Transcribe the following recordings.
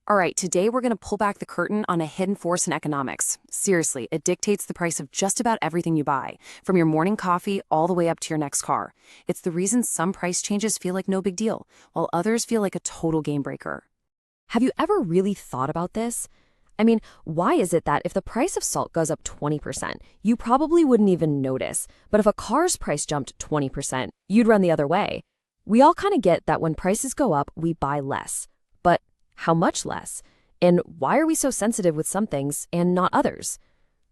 All right, today we're going to pull back the curtain on a hidden force in economics. Seriously, it dictates the price of just about everything you buy, from your morning coffee all the way up to your next car. It's the reason some price changes feel like no big deal, while others feel like a total game breaker. Have you ever really thought about this? I mean, why is it that if the price of salt goes up 20%, you probably wouldn't even notice, but if a car's price jumped 20%, you'd run the other way? We all kind of get that when prices go up, we buy less. But how much less? And why are we so sensitive with some things and not others?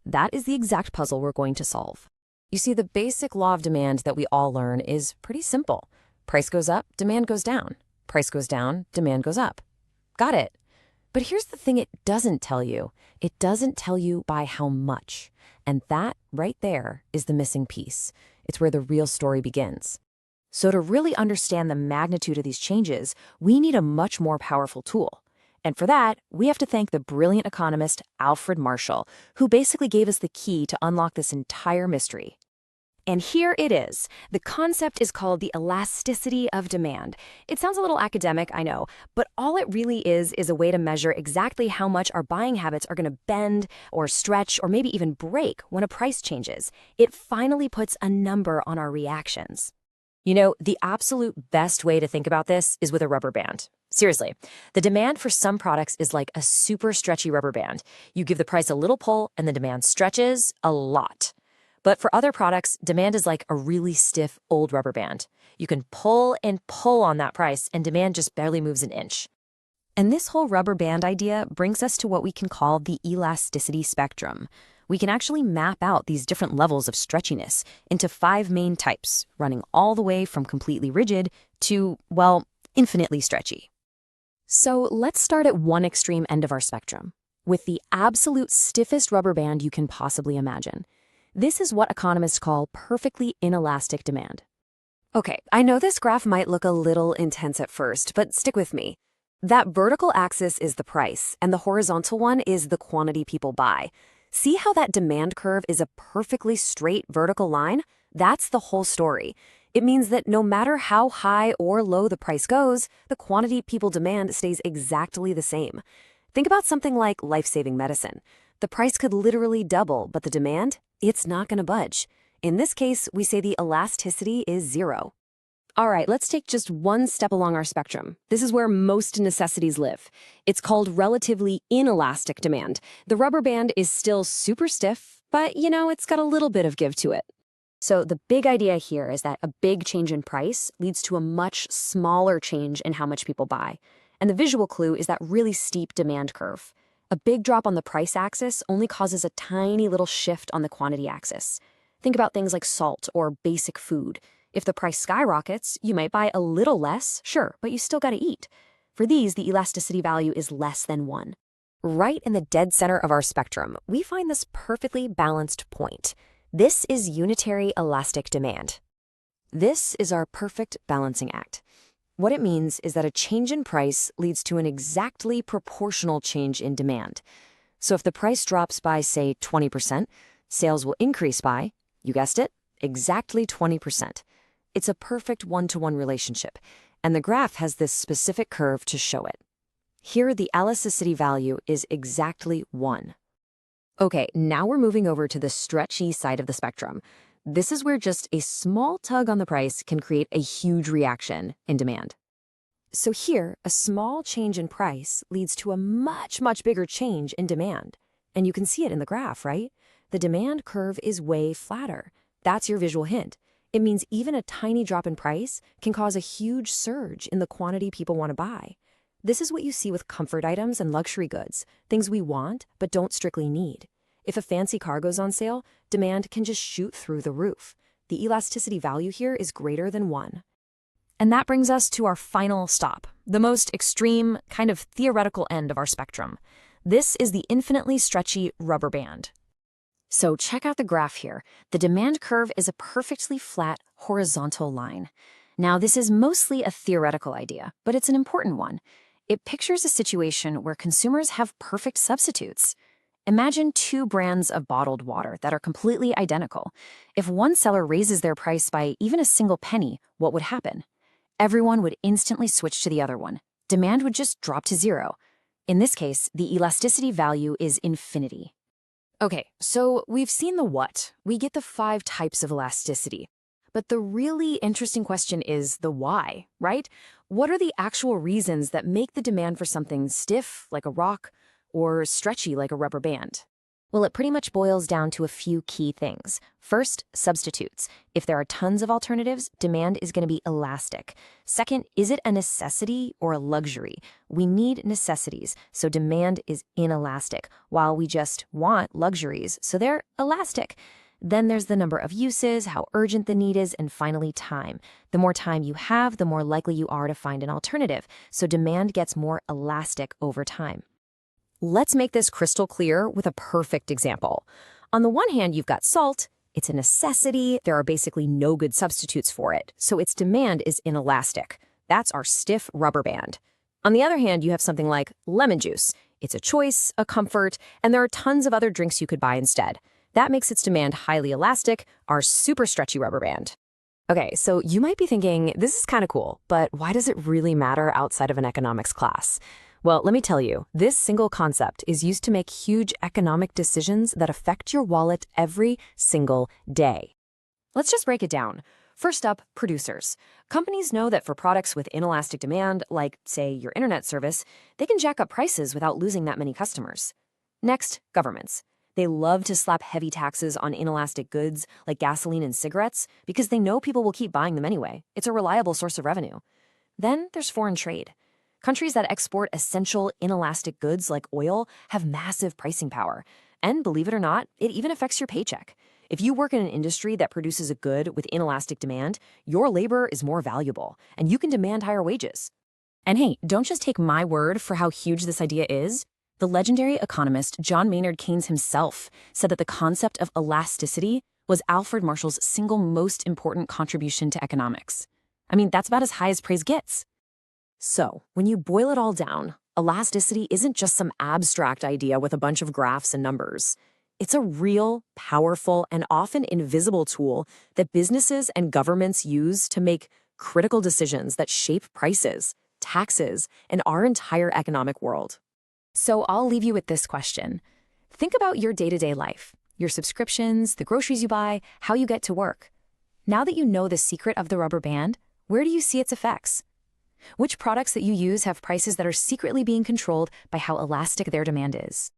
That is the exact puzzle we're going to solve. You see, the basic law of demand that we all learn is pretty simple. Price goes up, demand goes down. Price goes down, demand goes up. Got it. But here's the thing it doesn't tell you. It doesn't tell you by how much. And that right there is the missing piece. It's where the real story begins. So to really understand the magnitude of these changes, we need a much more powerful tool. And for that, we have to thank the brilliant economist Alfred Marshall, who basically gave us the key to unlock this entire mystery. And here it is. The concept is called the elasticity of demand. It sounds a little academic, I know, but all it really is a way to measure exactly how much our buying habits are going to bend or stretch or maybe even break when a price changes. It finally puts a number on our reactions. You know, the absolute best way to think about this is with a rubber band. Seriously, the demand for some products is like a super stretchy rubber band. You give the price a little pull and the demand stretches a lot. But for other products, demand is like a really stiff old rubber band. You can pull and pull on that price and demand just barely moves an inch. And this whole rubber band idea brings us to what we can call the elasticity spectrum. We can actually map out these different levels of stretchiness into 5 main types, running all the way from completely rigid to, well, infinitely stretchy. So let's start at one extreme end of our spectrum, with the absolute stiffest rubber band you can possibly imagine. This is what economists call perfectly inelastic demand. Okay, I know this graph might look a little intense at first, but stick with me. That vertical axis is the price, and the horizontal one is the quantity people buy. See how that demand curve is a perfectly straight vertical line? That's the whole story. It means that no matter how high or low the price goes, the quantity people demand stays exactly the same. Think about something like life-saving medicine. The price could literally double, but the demand? It's not going to budge. In this case, we say the elasticity is 0. All right, let's take just one step along our spectrum. This is where most necessities live. It's called relatively inelastic demand. The rubber band is still super stiff, but it's got a little bit of give to it. So the big idea here is that a big change in price leads to a much smaller change in how much people buy. And the visual clue is that really steep demand curve. A big drop on the price axis only causes a tiny little shift on the quantity axis. Think about things like salt or basic food. If the price skyrockets, you might buy a little less, sure, but you still gotta eat. For these, the elasticity value is less than 1. Right in the dead center of our spectrum, we find this perfectly balanced point. This is unitary elastic demand. This is our perfect balancing act. What it means is that a change in price leads to an exactly proportional change in demand. So if the price drops by, say, 20%, sales will increase by, you guessed it, exactly 20%. It's a perfect one-to-one relationship, and the graph has this specific curve to show it. Here, the elasticity value is exactly 1. Okay, now we're moving over to the stretchy side of the spectrum. This is where just a small tug on the price can create a huge reaction in demand. So here, a small change in price leads to a much, much bigger change in demand. And you can see it in the graph, right? The demand curve is way flatter. That's your visual hint. It means even a tiny drop in price can cause a huge surge in the quantity people want to buy. This is what you see with comfort items and luxury goods, things we want but don't strictly need. If a fancy car goes on sale, demand can just shoot through the roof. The elasticity value here is greater than 1. And that brings us to our final stop, the most extreme, kind of theoretical end of our spectrum. This is the infinitely stretchy rubber band. So check out the graph here. The demand curve is a perfectly flat horizontal line. Now, this is mostly a theoretical idea, but it's an important one. It pictures a situation where consumers have perfect substitutes. Imagine 2 brands of bottled water that are completely identical. If one seller raises their price by even a single penny, what would happen? Everyone would instantly switch to the other one. Demand would just drop to 0. In this case, the elasticity value is infinity. Okay, so we've seen the what. We get the 5 types of elasticity. But the really interesting question is the why, right? What are the actual reasons that make the demand for something stiff, like a rock, or stretchy, like a rubber band? Well, it pretty much boils down to a few key things. First, substitutes. If there are tons of alternatives, demand is going to be elastic. Second, is it a necessity or a luxury? We need necessities, so demand is inelastic, while we just want luxuries, so they're elastic. Then there's the number of uses, how urgent the need is, and finally, time. The more time you have, the more likely you are to find an alternative, so demand gets more elastic over time. Let's make this crystal clear with a perfect example. On the one hand, you've got salt. It's a necessity. There are basically no good substitutes for it, so its demand is inelastic. That's our stiff rubber band. On the other hand, you have something like lemon juice. It's a choice, a comfort, and there are tons of other drinks you could buy instead. That makes its demand highly elastic, our super stretchy rubber band. Okay, so you might be thinking, this is kind of cool, but why does it really matter outside of an economics class? Well, let me tell you, this single concept is used to make huge economic decisions that affect your wallet every single day. Let's just break it down. First up, producers. Companies know that for products with inelastic demand, like, say, your internet service, they can jack up prices without losing that many customers. Next, governments. They love to slap heavy taxes on inelastic goods like gasoline and cigarettes because they know people will keep buying them anyway. It's a reliable source of revenue. Then there's foreign trade. Countries that export essential inelastic goods like oil have massive pricing power. And believe it or not, it even affects your paycheck. If you work in an industry that produces a good with inelastic demand, your labor is more valuable, and you can demand higher wages. And hey, don't just take my word for how huge this idea is. The legendary economist John Maynard Keynes himself said that the concept of elasticity was Alfred Marshall's single most important contribution to economics. I mean, that's about as high as praise gets. So, when you boil it all down, elasticity isn't just some abstract idea with a bunch of graphs and numbers. It's a real, powerful, and often invisible tool that businesses and governments use to make critical decisions that shape prices, taxes, and our entire economic world. So I'll leave you with this question. Think about your day-to-day life, your subscriptions, the groceries you buy, how you get to work. Now that you know the secret of the rubber band, where do you see its effects? Which products that you use have prices that are secretly being controlled by how elastic their demand is?